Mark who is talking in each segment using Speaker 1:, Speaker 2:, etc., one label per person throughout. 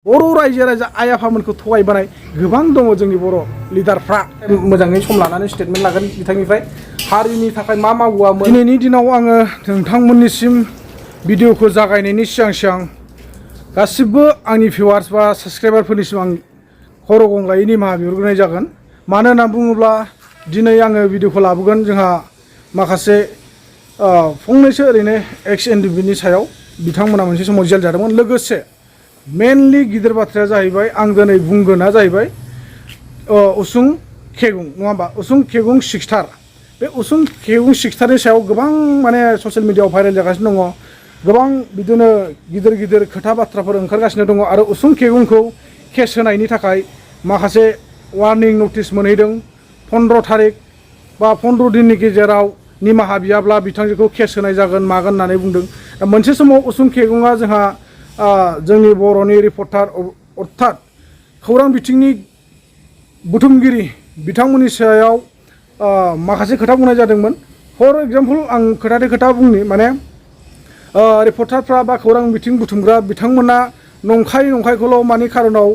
Speaker 1: बर' रायजो राजा आइ आफामोनखौ थगायबोनाय गोबां दङ जोंनि बर' लिडारफ्रा मोजाङै सम लानानै स्टेटमेन्ट लागोन बिथांनिफ्राय हारिनि थाखाय मा मावोमोन दिनैनि दिनाव आङो नोंथांमोननिसिम भिडिअखौ जागायनायनि सिगां गासिबो आंनि भिउवार्स बा साबस्क्राइबारफोरनिसिम आं खर' गंग्लायै निमाहा बिहरग्रोनाय जागोन मानो होनना बुङोब्ला दिनै आङो भिडिअखौ लाबोगोन जोंहा माखासे फंनैसो ओरैनो एक्स एनडिएफबि सायाव बिथांमोना मोनसे समाव जेल जादोंमोन लोगोसे मेनलि गिदिर बाथ्राया जाहैबाय आं दिनै बुंगोना जाहैबाय उसुं खेगुं नङा होमबा उसुं खेगुं सिक्सटार बे उसुं खेगुं सिक्सटारनि सायाव गोबां माने ससियेल मिडियाआव भाइरेल जागासिनो दङ गोबां बिदिनो गिदिर गिदिर खोथा बाथ्राफोर ओंखारगासिनो दङ आरो उसुं खेगुंखौ केस होनायनि थाखाय माखासे वार्निं नटिस मोनहैदों 15 थारिख बा 15 दिननि गेजेराव निमाहा बियाब्ला बिथांजोखौ केस होनाय जागोन मागोन होननानै बुंदों मोनसे समाव उसुं खेगुङा जोंहा जोंनि बर'नि रिपर्टार अर्थात खौरां बिथिंनि बुथुमगिरि बिथांमोननि सायाव माखासे खोथा बुंनाय जादोंमोन फर एग्जाम्पल आं खोथा बुंनि माने रिपर्टारफ्रा बा खौरां बिथिं बुथुमग्रा बिथांमोना नंखायखौल' मानि खारनाव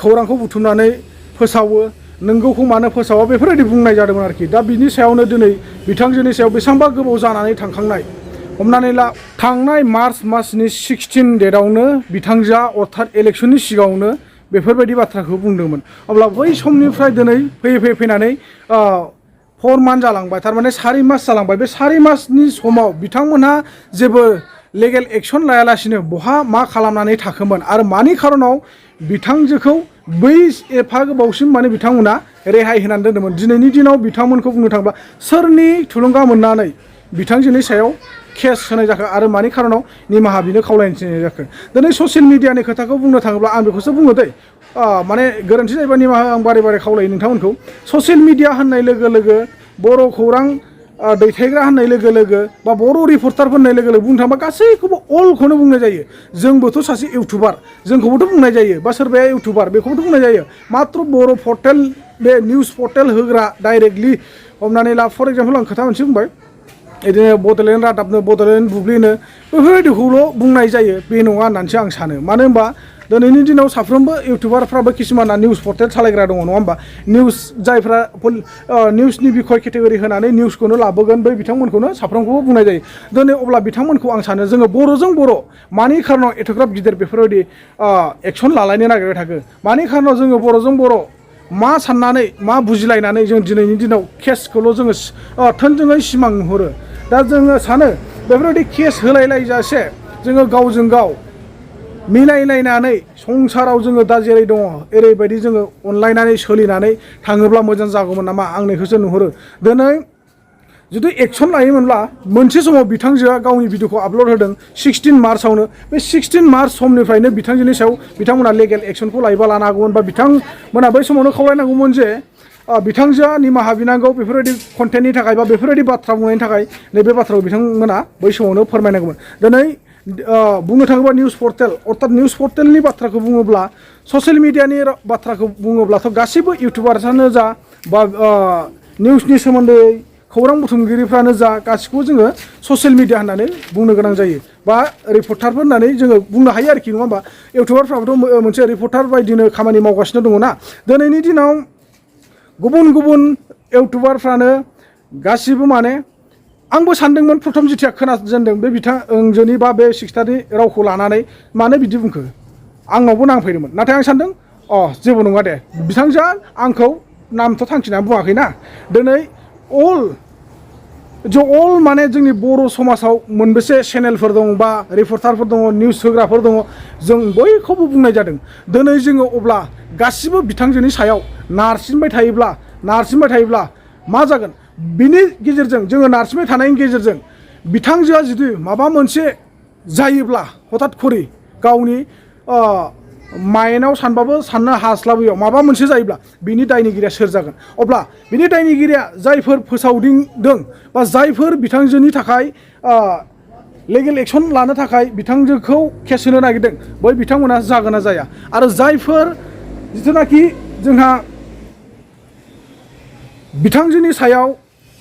Speaker 1: खौरांखौ बुथुमनानै फोसावो नोंगौखौ मानो फोसावा बेफोरबायदि बुंनाय जादोंमोन आरोखि दा बिनि सायावनो दिनै बिथांजोनि सायाव बेसेबांबा गोबाव जानानै थांखांनाय हमनानै ला थांनाय मार्च मासनि 16 डेटआवनो बिथांजोआ अर्थात इलेक्सननि सिगाङावनो बेफोरबायदि बाथ्राखौ बुंदोंमोन अब्ला बै समनिफ्राय दिनै फैनानै 4 मान्थ जालांबाय थारमाने 4 मास जालांबाय बे 4 मासनि समाव बिथांमोनहा जेबो लिगेल एक्सन लायालासिनो बहा मा खालामनानै थाखोमोन आरो मानि खारनाव बिथांजोखौ बै एफा गोबावसिम माने बिथांमोना रेहाय होनानै दोनदोंमोन दिनैनि दिनाव बिथांमोनखौ बुंनो थाङोब्ला सोरनि थुलुंगा मोननानै बिथांजोनि सायाव केस होनाय जाखो आरो मानि खारनाव निमाहा बिनो खावलायनाय जाखो दिनै ससियेल मिडियानि खोथाखौ बुंनो थाङोब्ला आं बेखौसो बुङो दै माने गोरोन्थि जायोबा निमाहा आं बारे खावलायो नोंथांमोनखौ ससियेल मिडिया होननाय लोगो लोगो बर' खौरां दैथायग्रा होननाय लोगो लोगो बा बर' रिपर्टारफोर होननाय लोगो लोगो बुंनो थाङोबा गासैखौबो अलखौनो बुंनाय जायो जोंबोथ' सासे इउटुबार जोंखौबोथ' बुंनाय जायो बा सोरबाया इउटुबार बेखौबोथ' बुंनाय जायो मात्र बर' पर्टेल बे निउस पर्टेल होग्रा डाइरेक्टलि हमनानै ला फर एग्जाम्पल आं खोथा मोनसे बुंबाय बिदिनो बड'लेण्ड रादाबनो बड'लेण्ड बुब्लिनो बेफोरबायदिखौल' बुंनाय जायो बे नङा होननानैसो आं सानो मानो होनबा दिनैनि दिनाव साफ्रोमबो इउटुबारफ्राबो किसुमाना निउस पर्टेल सालायग्रा दङ नङा होमबा निउस जायफ्रा निउसनि बिखय केटेगरि होनानै निउसखौनो लाबोगोन बै बिथांमोनखौनो साफ्रोमखौबो बुंनाय जायो दिनै अब्ला बिथांमोनखौ आं सानो जोङो बर'जों बर' मानि खारनाव एथ'ग्राब गिदिर बेफोरबायदि एक्सन लालायनो नागिरबाय थाखो मानि खारनाव जोङो बर'जों बर' मा साननानै मा बुजिलायनानै जों दिनैनि दिनाव केसखौल' जोङो थोंजोङै सिमां नुहुरो दा जोङो सानो बेफोरबायदि केस होलायलायजासे जोङो गावजों गाव मिलायलायनानै संसाराव जोङो दा जेरै दङ ओरैबायदि जोङो अनलायनानै सोलिनानै थाङोब्ला मोजां जागौमोन नामा आं बेखौसो नुहुरो दिनै जुदि एक्सन लायोमोनब्ला मोनसे समाव बिथांजोआ गावनि भिडिअखौ आपल'ड होदों 16 मार्चआवनो बे 16 मार्च समनिफ्रायनो बिथांजोनि सायाव बिथांमोना लिगेल एक्सनखौ लायोबा लानो हागौमोन बा बिथांमोना बै समावनो खावलायनांगौमोन जे बिथांजोआ निमाहा बिनांगौ बेफोरबायदि कन्टेन्टनि थाखाय बा बेफोरबायदि बाथ्रा बुंनायनि थाखाय नैबे बाथ्राखौ बिथांमोना बै समावनो फोरमायनांगौमोन दिनै बुंनो थाङोबा निउस पर्टेल अर्थात निउस पर्टेलनि बाथ्राखौ बुङोब्ला ससियेल मिडियानि बाथ्राखौ बुङोब्लाथ' गासैबो इउटुबार्सआनो जा बा निउसनि सोमोन्दै खौरां बुथुमगिरिफ्रानो जा गासिखौबो जोङो ससियेल मिडिया होननानै बुंनो गोनां जायो बा रिपर्टारफोर होननानै जोङो बुंनो हायो आरोखि नङा होमबा इउटुबारफ्राबोथ' मोनसे रिपर्टार बायदिनो खामानि मावगासिनो दङ ना दिनैनि दिनाव गुबुन इउटुबारफ्रानो गासिबो माने आंबो सानदोंमोन प्रथम जिथिया खोनाजेनदों बे बिथांजोनि बा बे सिक्सटारनि रावखौ लानानै मानो बिदि बुंखो आंनावबो नांफैदोंमोन नाथाय आं सानदों जेबो नङा दे बिथांजोआ आंखौ नामथ' थांखिनानै बुङाखैना दिनै अल माने जोंनि बर' समाजाव मोनबेसे चेनेलफोर दं बा रिपर्टारफोर दङ निउस होग्राफोर दङ जों बयखौबो बुंनाय जादों दिनै जोङो अब्ला गासिबो बिथांजोनि सायाव नारसिनबाय थायोब्ला मा जागोन बिनि गेजेरजों जोङो नारसिनबाय थानायनि गेजेरजों बिथांजोआ जुदि माबा मोनसे जायोब्ला हथात खरि गावनि माइनाव सानबाबो साननो हास्लाबैयाव माबा मोनसे जायोब्ला बिनि दायनिगिरिया सोर जागोन अब्ला बिनि दायनिगिरिया जायफोर फोसावदिंदों बा जायफोर बिथांजोनि थाखाय लिगेल एक्सन लानो थाखाय बिथांजोखौ केस होनो नागिरदों बै बिथांमोना जागोन ना जाया आरो जायफोर जिथुनाखि जोंहा बिथांजोनि सायाव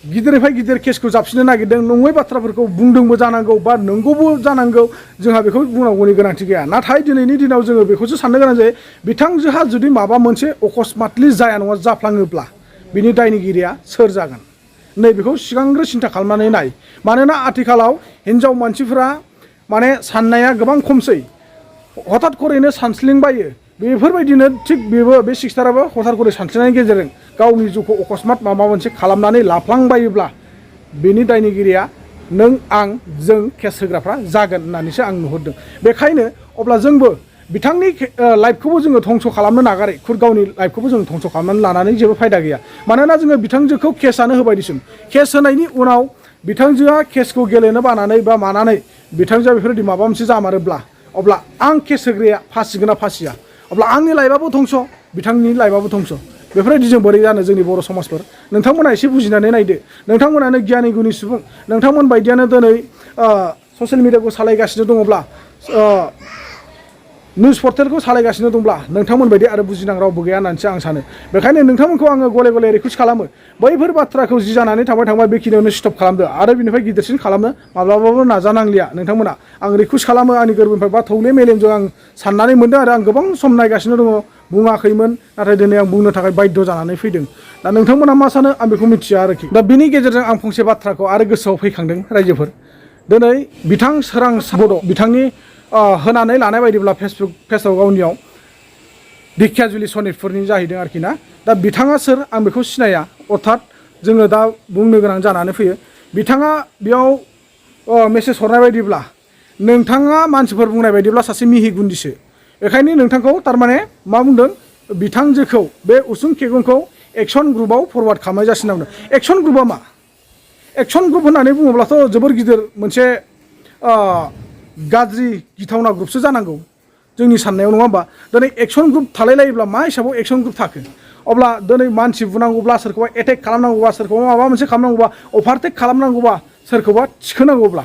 Speaker 1: गिदिरनिफ्राय गिदिर केसखौ जाबसिननो नागिरदों नङै बाथ्राफोरखौ बुंदोंबो जानांगौ बा नंगौबो जानांगौ जोंहा बेखौ बुंनांगौनि गोनांथि गैया नाथाय दिनैनि दिनाव जोङो बेखौसो साननो गोनां जायो बिथांजोहा जुदि माबा मोनसे अकस्मातलि जाया नङा जाफ्लाङोब्ला बिनि दायनिगिरिया सोर जागोन नैबेखौ सिगांग्रो सिन्था खालामनानै नाय मानोना आथिखालाव हिनजाव मानसिफोरा माने साननाया गोबां खमसै हठात करेनो सानस्लिंबायो बेफोरबायदिनो थिग बेबो बे सिस्टाराबो हठात करे सानस्लिंनायनि गेजेरजों गावनि जिउखौ अकस्मात माबा मोनसे खालामनानै लाफ्लांबायोब्ला बेनि दायनिगिरिया नों आं जों केस होग्राफ्रा जागोन होननानैसो आं नुहुरदों बेखायनो अब्ला जोंबो बिथांनि लाइफखौबो जोङो धंस खालामनो नागारै खुद गावनि लाइफखौबो जों धंस खालामनानै लानानै जेबो फायदा गैया मानोना जोङो बिथांजोखौ केसआनो होबाय दिसुन केस होनायनि उनाव बिथांजोआ केसखौ गेलेनो बानानै बा मानानै बिथांजोआ बेफोरबायदि माबा मोनसे जामारोब्ला अब्ला आं केस होग्राया फासिगोन ना फासिया अब्ला आंनि लाइफआबो धंस बिथांनि लाइफआबो धंस बेफोरबायदि जों बोरै जानो जोंनि बर' समाजफोर नोंथांमोना एसे बुजिनानै नायदो नोंथांमोनानो गियानि गुनि सुबुं नोंथांमोन बायदियानो दिनै ससियेल मिडियाखौ सालायगासिनो दङब्ला निउस पर्टेलखौ सालायगासिनो दंब्ला नोंथांमोन बायदि आरो बुजिनां रावबो गैया होननानैसो आं सानो बेखायनो नोंथांमोनखौ आङो गले गले रिकुवेस्ट खालामो बैफोर बाथ्राखौ जि जानानै थांबाय बेखिनियावनो स्टप खालामदो आरो बिनिफ्राय गिदिरसिन खालामनो माब्लाबाबो नाजानांलिया नोंथांमोना आं रिकुवेस्ट खालामो आंनि गोरबोनिफ्राय बा थौले मेलेमजों आं साननानै मोनदों आरो आं गोबां सम नायगासिनो दङ बुङाखैमोन नाथाय दिनै आं बुंनो थाखाय बाध्य जानानै फैदों दा नोंथांमोना मा सानो आं बेखौ मिथिया आरोखि दा बिनि गेजेरजों आं फंसे बाथ्राखौ आरो गोसोआव फैखांदों रायजोफोर दिनै बिथां सोरांसा बड' बिथांनि होनानै लानाय बायदिब्ला फेसबुक गावनियाव धिकियाजुलि सनितपुरनि जाहैदों आरोखि ना दा बिथाङा सोर आं बेखौ सिनाया अर्थात जोङो दा बुंनो गोनां जानानै फैयो बिथाङा बेयाव मेसेज हरनाय बायदिब्ला नोंथाङा मानसिफोर बुंनाय बायदिब्ला सासे मिहि गुन्दिसो बेखायनो नोंथांखौ थारमाने मा बुंदों बिथांजोखौ बे उसुं खेगुंखौ एक्सन ग्रुपआव फरवार्ड खालामनाय जासिनो बुंदों एक्सन ग्रुपआ मा एक्सन ग्रुप होननानै बुङोब्लाथ' जोबोर गिदिर मोनसे गाज्रि गिथावना ग्रुपसो जानांगौ जोंनि साननायाव नङा होमबा दिनै एक्सन ग्रुप थालायलायोब्ला मा हिसाबाव एक्सन ग्रुप थाखो अब्ला दिनै मानसि बुनांगौब्ला सोरखौबा एटेक खालामनांगौबा सोरखौबा माबा मोनसे खालामनांगौबा अभारटेक खालामनांगौबा सोरखौबा थिखोनांगौब्ला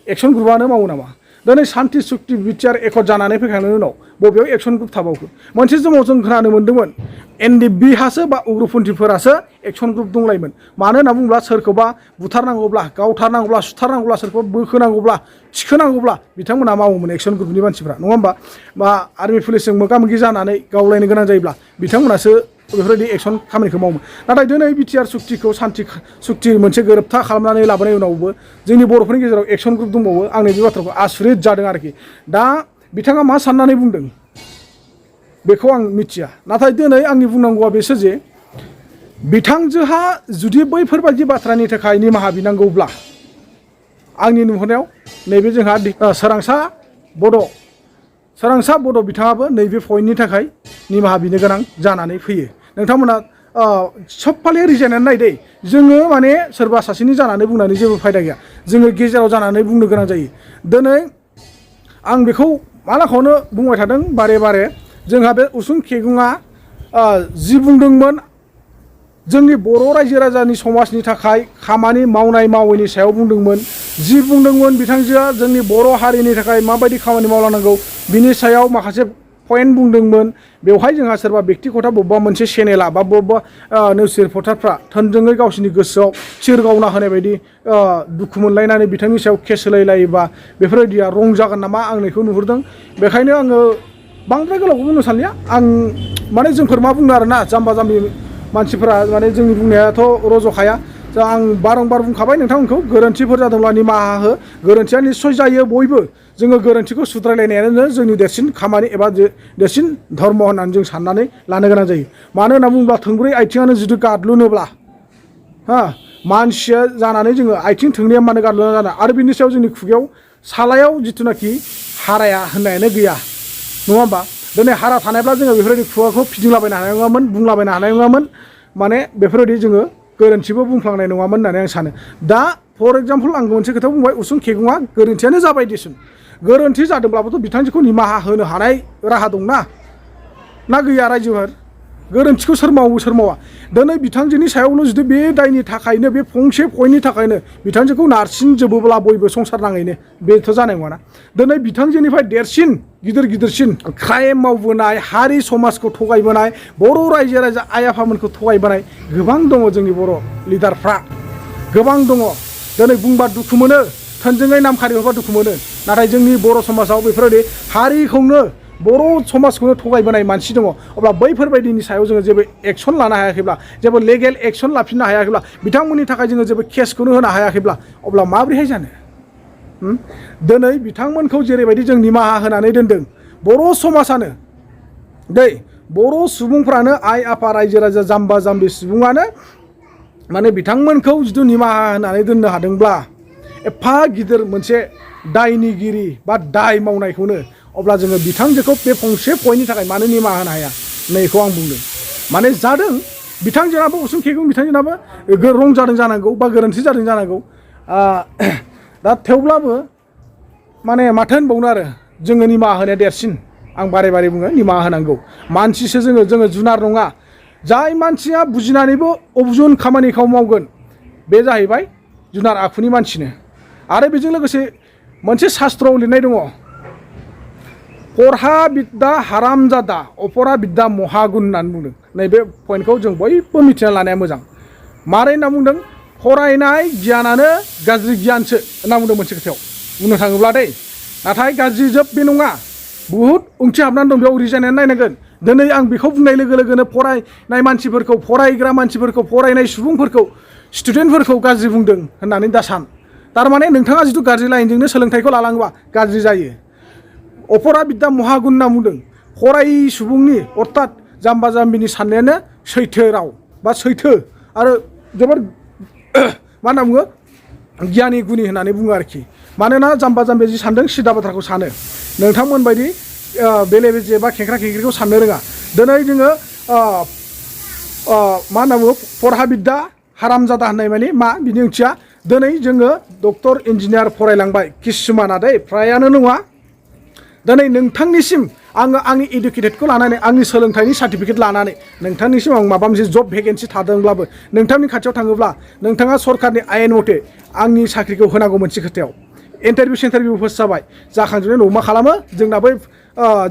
Speaker 1: एक्सन ग्रुपआनो मावो नामा दिनै सान्ति सुक्ति बिटिआर एकर्ड जानानै फैखांनायनि उनाव बबेयाव एक्सन ग्रुप थाबावखो मोनसे समाव जों खोनानो मोन्दोंमोन NDFB हासो बा उग्रपन्थिफोरासो एक्सन ग्रुप दंलायोमोन मानो होनना बुङोब्ला सोरखौबा बुथारनांगौब्ला गावथारनांगौब्ला सुथारनांगौब्ला सोरखौबा बोखोनांगौब्ला थिखोनांगौब्ला बिथांमोना मावोमोन एक्सन ग्रुपनि मानसिफ्रा नङा होमबा बा आर्मि पुलिसजों मोगा मोगि जानानै गावलायनो गोनां जायोब्ला बिथांमोनासो बेफोरबायदि एक्सन खामानिखौ मावोमोन नाथाय दिनै बिटिआर सुक्तिखौ सान्ति सुक्ति मोनसे गोरोबथा खालामनानै लाबोनाय उनावबो जोंनि बर'फोरनि गेजेराव एक्सन ग्रुप दंबावो आं बे बाथ्राखौ आसुरित जादों आरोखि दा बिथाङा मा साननानै बुंदों बेखौ आं मिथिया नाथाय दिनै आंनि बुंनांगौआ बेसो जे बिथांजोहा जुदि बैफोरबायदि बाथ्रानि थाखाय निमाहा बिनांगौब्ला आंनि नुहुरनायाव नैबे जोंहा सोरांसा बड' बिथाङाबो नैबे पइन्टनि थाखाय निमाहा बिनो गोनां जानानै फैयो नोंथांमोना सब फाले रिजायनानै नायदे जोङो माने सोरबा सासेनि जानानै बुंनानै जेबो फायदा गैया जोङो गेजेराव जानानै बुंनो गोनां जायो दिनै आं बेखौ मालाखौनो बुंबाय थादों बारे जोंहा बे उसुं खेगुङा जि बुंदोंमोन जोंनि बर' रायजो राजानि समाजनि थाखाय खामानि मावनाय मावैनि सायाव बुंदोंमोन जि बुंदोंमोन बिथांजोआ जोंनि बर' हारिनि थाखाय माबायदि खामानि मावलांनांगौ बिनि सायाव माखासे पइन्ट बुंदोंमोन बेवहाय जोंहा सोरबा बेक्तिगत बबेबा मोनसे चेनेला बा बबेबा निउस रिपर्टारफ्रा थोंजोङै गावसिनि गोसोआव थिर गावना होनाय बायदि दुखु मोनलायनानै बिथांनि सायाव केस होलायलायोबा बेफोरबायदिया रं जागोन नामा आं बेखौ नुहुरदों बेखायनो आङो बांद्राय गोलावखौ बुंनो सानलिया आं माने जोंफोर मा बुंनो आरोना जाम्बा जाम्बि मानसिफोरा माने जोंनि बुंनायाथ' रज'खाया आं बारंबार बुंखाबाय नोंथांमोनखौ गोरोन्थिफोर जादोंब्ला निमाहा हो गोरोन्थिया निस्सय जायो बयबो जोङो गोरोन्थिखौ सुद्रायलायनायानो जोंनि देरसिन खामानि एबा देरसिन धर्म होननानै जों साननानै लानो गोनां जायो मानो होनना बुङोब्ला थोंब्रै आथिङानो जुदि गादलुनोब्ला मानसिया जानानै जोङो आथिं थोंनैया मानो गादलुना जाना आरो बिनि सायाव जोंनि खुगायाव सालायाव जिथुनाखि हाराया होननायानो गैया नङा होमबा दिनै हारा थानायब्ला जोङो बेफोरबायदि खुगाखौ फिदिंलाबायनो हानाय नङामोन बुंलाबायनो हानाय नङामोन माने बेफोरबायदि जोङो गोरोन्थिबो बुंफ्लांनाय नङामोन होननानै आं सानो दा फर एग्जाम्पल आं मोनसे खोथा बुंबाय उसुं खेगुङा गोरोन्थियानो जाबाय दिसुन गोरोन्थि जादोंब्लाबोथ' बिथांजोखौ निमाहा होनो हानाय राहा दंना ना गैया रायजोफोर गोरोन्थिखौ सोर मावो सोर मावा दिनै बिथांजोनि सायावल' जुदि बे दायनि थाखायनो बे फंसे पइन्टनि थाखायनो बिथांजोखौ नारसिनजोबोब्ला बयबो संसार नाङैनो बेथ' जानाय नङाना दिनै बिथांजोनिफ्राय देरसिन गिदिरसिन क्राइम मावबोनाय हारि समाजखौ थगायबोनाय बर' रायजो राजा आइ आफामोनखौ थगायबोनाय गोबां दङ जोंनि बर' लिडारफ्रा गोबां दङ दिनै बुंबा दुखु मोनो थोंजोङै नाम खारिहरबा दुखु मोनो नाथाय जोंनि बर' समाजाव बेफोरबायदि हारिखौनो बर' समाजखौनो थगायबोनाय मानसि दङ अब्ला बैफोरबायदिनि सायाव जोङो जेबो एक्सन लानो हायाखैब्ला जेबो लेगेल एक्सन लाफिननो हायाखैब्ला बिथांमोननि थाखाय जोङो जेबो केसखौनो होनो हायाखैब्ला अब्ला माबोरैहाय जानो दिनै बिथांमोनखौ जेरैबायदि जों निमाहा होनानै दोनदों बर' समाजानो बर' सुबुंफ्रानो आइ आफा रायजो राजा जाम्बा जाम्बि सुबुङानो माने बिथांमोनखौ जिथु निमाहा होनानै दोननो हादोंब्ला एफा गिदिर मोनसे दायनिगिरि बा दाय मावनायखौनो अब्ला जोङो बिथांजोखौ बे फंसे पइन्टनि थाखाय मानो निमाहा होनो हाया नैखौ आं बुंदों माने जादों बिथांजोनाबो उसुं खेगुं बिथांजोनाबो रं जादों जानांगौ बा गोरोन्थि जादों जानांगौ दा थेवब्लाबो माने माथो होनबावनो आरो जोङो निमाहा होनाया देरसिन आं बारे बारे बुङो निमाहा होनांगौ मानसिसो जोङो जुनार नङा जाय मानसिया बुजिनानैबो अबजुन खामानिखौ मावगोन बे जाहैबाय जुनार आखुनि मानसिनो आरो बेजों लोगोसे मोनसे शास्त्रआव लिरनाय दङ परहा बिद्या हारामजादा अपरा बिद्या महागुन होननानै बुंदों नैबे पइन्टखौ जों बयबो मिथिना लानाया मोजां मारै होनना बुंदों फरायनाय गियानानो गाज्रि गियानसो होनना बुंदों मोनसे खोथायाव बुंनो थाङोब्ला नाथाय गाज्रि जोब बे नङा बुहुत ओंथि हाबनानै दं बेयाव रिजायनानै नायनांगोन दिनै आं बेखौ बुंनाय लोगो लोगोनो फरायनाय मानसिफोरखौ फरायग्रा मानसिफोरखौ फरायनाय सुबुंफोरखौ स्टुडेन्टफोरखौ गाज्रि बुंदों होननानै दा सान थारमाने नोंथाङा जिथु गाज्रि लाइनजोंनो सोलोंथाइखौ लालाङोबा गाज्रि जायो अपरा बिद्या महागुन होनना बुंदों फरायै सुबुंनि अर्थात जाम्बा जाम्बिनि साननायानो सैथो राव बा सैथो आरो जोबोर मा होनना बुङो गियानि गुनि होननानै बुङो आरोखि मानोना जाम्बा जाम्बि जि सानदों सिदा बाथ्राखौ सानो नोंथांमोनबायदि बेले बेजे बा खेंख्रा खेंख्रिखौ साननो रोङा दिनै जोङो मा होनना बुङो परहा बिद्या हारामजादा होननाय माने मा बिनि ओंथिया दिनै जोङो डक्टर इन्जिनियार फरायलांबाय किसुमाना फ्रायानो नङा दिनै नोंथांनिसिम आङो आंनि इडुकेटेडखौ लानानै आंनि सोलोंथाइनि सार्टिफिकेट लानानै नोंथांनिसिम आं माबा मोनसे जब भेकेन्सि थादोंब्लाबो नोंथांनि खाथियाव थाङोब्ला नोंथाङा सरकारनि आयेन मथे आंनि साख्रिखौ होनांगौ मोनसे खोथायाव इन्टारभिउ सेन्टारभिउ पस्ट जाबाय जाखांजोबनायनि उनाव मा खालामो जोंना बै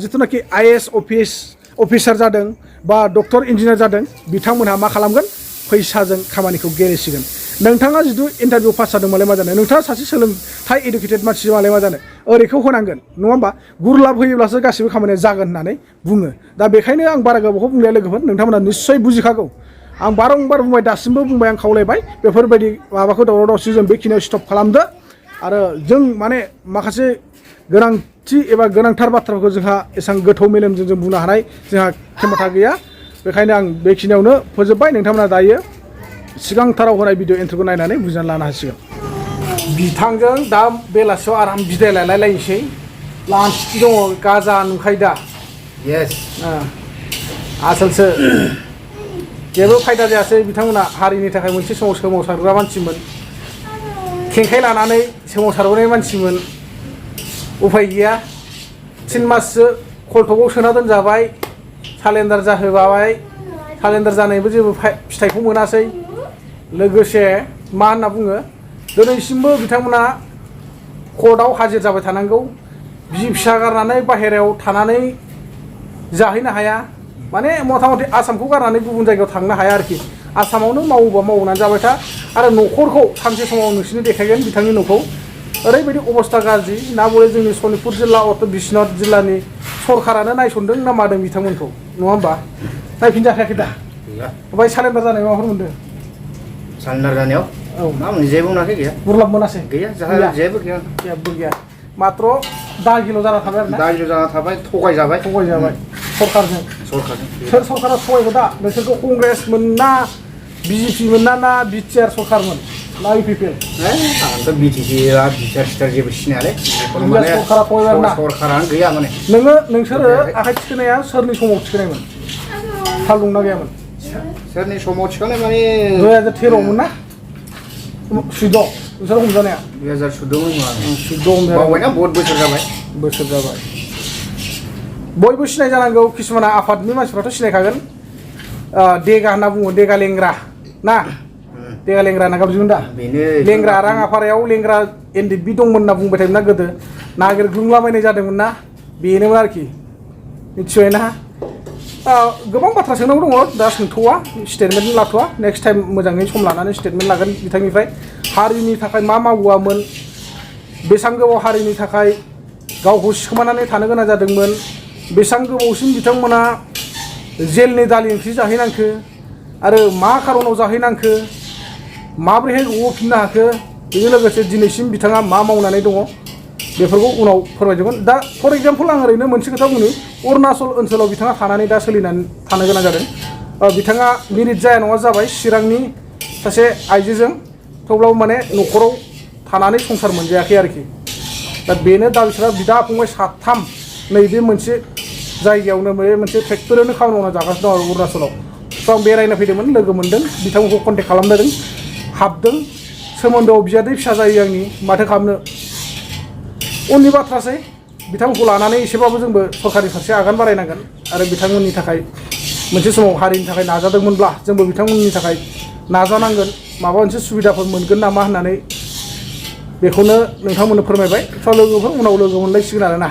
Speaker 1: जिथुनाखि आइएएस अफिसार जादों बा डक्टर इन्जिनियार जादों बिथांमोनहा मा खालामगोन फैसाजों खामानिखौ गेलेसिगोन नोंथाङा जिथु इन्टारभिउ पास जादोंबालाय मा जानो नोंथाङा सासे सोलोंथाइ इडुकेटेड मानसि मालाय मा जानो ओरैखौ होनांगोन नङा होमबा गुरलाब होयोब्लासो गासिबो खामानिया जागोन होननानै बुङो दा बेखायनो आं बारा गोबावखौ बुंनाया लोगोफोर नोंथांमोना निस्सय बुजिखागौ आं बारंबार बुंबाय दासिमबो बुंबाय आं खावलायबाय बेफोरबायदि माबाखौ दावराव दावसि जों बेखिनियाव स्टप खालामदो आरो जों माने माखासे गोनांथि एबा गोनांथार बाथ्राफोरखौ जोंहा एसेबां गोथौ मेलेमजों जों बुंनो हानाय जोंहा खेमथा गैया बेखायनो आं बेखिनियावनो फोजोबबाय नोंथांमोना दायो सिगांथाराव होनाय भिडिअ एन्ट्रिखौ नायनानै बुजिनानै लानो हासिगोन बिथांजों दा बेलासियाव आराम बिदाय लायलायलायनोसै लान्च दङ गाजा नुखायो दा
Speaker 2: येस
Speaker 1: आसलसो जेबो फायदा जायासै बिथांमोना हारिनि थाखाय मोनसे समाव सोमावसारग्रा मानसिमोन खेंखाय लानानै सोमावसारबोनाय मानसिमोन उफाय गैया 3 माससो कलटकआव सोना दोनजाबाय सालेन्डार जाहोबाय सालेन्डार जानायबो जेबो फिथाइखौ मोनासै लोगोसे मा होनना बुङो दिनैसिमबो बिथांमोना कर्टआव हाजिर जाबाय थानांगौ बिसि फिसा गारनानै बाहेरायाव थानानै जाहैनो हाया माने मथा मथि आसामखौ गारनानै गुबुन जायगायाव थांनो हाया आरोखि आसामावनो मावोबा मावनानै जाबाय था आरो न'खरखौ सानसे समाव नोंसिनो देखायगोन बिथांनि न'खौ ओरैबायदि अबस्था गाज्रि ना बले जोंनि सनितपुर जिल्ला उत्तर बिश्वनाथ जिल्लानि सरकारानो नायसनदों ना मादों बिथांमोनखौ नङा होमबा नायफिनजाखायाखै दा ओमफ्राय सालेन्डार जानाय माबाफोर मोनदों
Speaker 2: सालेन्डार जानायाव औ मा मोनो जेबो मोनाखै गैया
Speaker 1: गुरलाब मोनासै
Speaker 2: गैया जेबो गैया
Speaker 1: जेबो गैया मात्र दागिल' जाना थाबाय आरो ना
Speaker 2: दागिल' जाना थाबाय थगायजाबाय
Speaker 1: सरकारजों सोर सरकारा थगायखो दा नोंसोरखौ कंग्रेस मोनना बिजेपि मोनना बिटिआर सरकारमोन ना इउपिपिएल
Speaker 2: आंथ' बिटिआर जेबो सिनायालै
Speaker 1: सरकारा थगायबाय ना
Speaker 2: सरकारानो गैया माने
Speaker 1: नोंसोरो आखाइ थिखोनाया सोरनि समाव थिखोनायमोन थाल दंना गैयामोन
Speaker 2: सोरनि समाव थिखोनाय माने
Speaker 1: 2013 मोन ना 14 नोंसोर हमजानाया
Speaker 2: 2014 बावबायना बहुत बोसोर जाबाय
Speaker 1: बयबो सिनाय जानांगौ किसुमाना आफादनि मानसिफ्राथ' सिनायखागोन देगा होनना बुङो देगा लेंग्रा ना देगा लेंग्रा होनना गाबज्रियोमोन दा लेंग्रा राङाफारायाव लेंग्रा NDFB दंमोन होनना बुंबाय थायोमोन ना गोदो नागिरग्लुंलाबायनाय जादोंमोन ना बेनोमोन आरोखि मिथिबाय ना गोबां बाथ्रा सोंनांगौ दङ दा सोंथ'वा स्टेटमेन्ट लाथ'वा नेक्स्ट टाइम मोजाङै सम लानानै स्टेटमेन्ट लागोन बिथांनिफ्राय हारिनि थाखाय मा मावोमोन बेसेबां गोबाव हारिनि थाखाय गावखौ सिखोमानानै थानो गोनां जादोंमोन बेसेबां गोबावसिम बिथांमोना जेलनि दालि ओंख्रि जाहैनांखो आरो मा खारनाव जाहैनांखो माबोरैहाय गफिननो हाखो बेजों लोगोसे दिनैसिम बिथाङा मा मावनानै दङ बेफोरखौ उनाव फोरमायजोबगोन दा फर एग्जाम्पल आं ओरैनो मोनसे खोथा बुंनि अरुणाचल ओनसोलाव बिथाङा थानानै दा सोलिनानै थानो गोनां जादों बिथाङा मेरिट जाया नङा जाबाय चिरांनि सासे आइजोजों थेवब्लाबो माने न'खराव थानानै संसार मोनजायाखै आरोखि दा बेनो दा बिसोरा बिदा फंबाय साथाम नैबे मोनसे जायगायावनो बे मोनसे फेक्टरियावनो खामानि मावना जागासिनो दं आरो अरुणाचलाव स' आं बेरायनो फैदोंमोन लोगो मोनदों बिथांमोनखौ कन्टेक्ट खालामदों हाबदों सोमोन्दोआव बियादै फिसा जायो आंनि माथो खालामनो उननि बाथ्रासै बिथांमोनखौ लानानै एसेबाबो जोंबो सरकारनि फारसे आगान बारायनांगोन आरो बिथांमोननि थाखाय मोनसे समाव हारिनि थाखाय नाजादोंमोनब्ला जोंबो बिथांमोननि थाखाय नाजानांगोन माबा मोनसे सुबिदाफोर मोनगोन नामा होननानै बेखौनो नोंथांमोननो फोरमायबाय स' लोगोफोर उनाव लोगो मोनलायसिगोन आरोना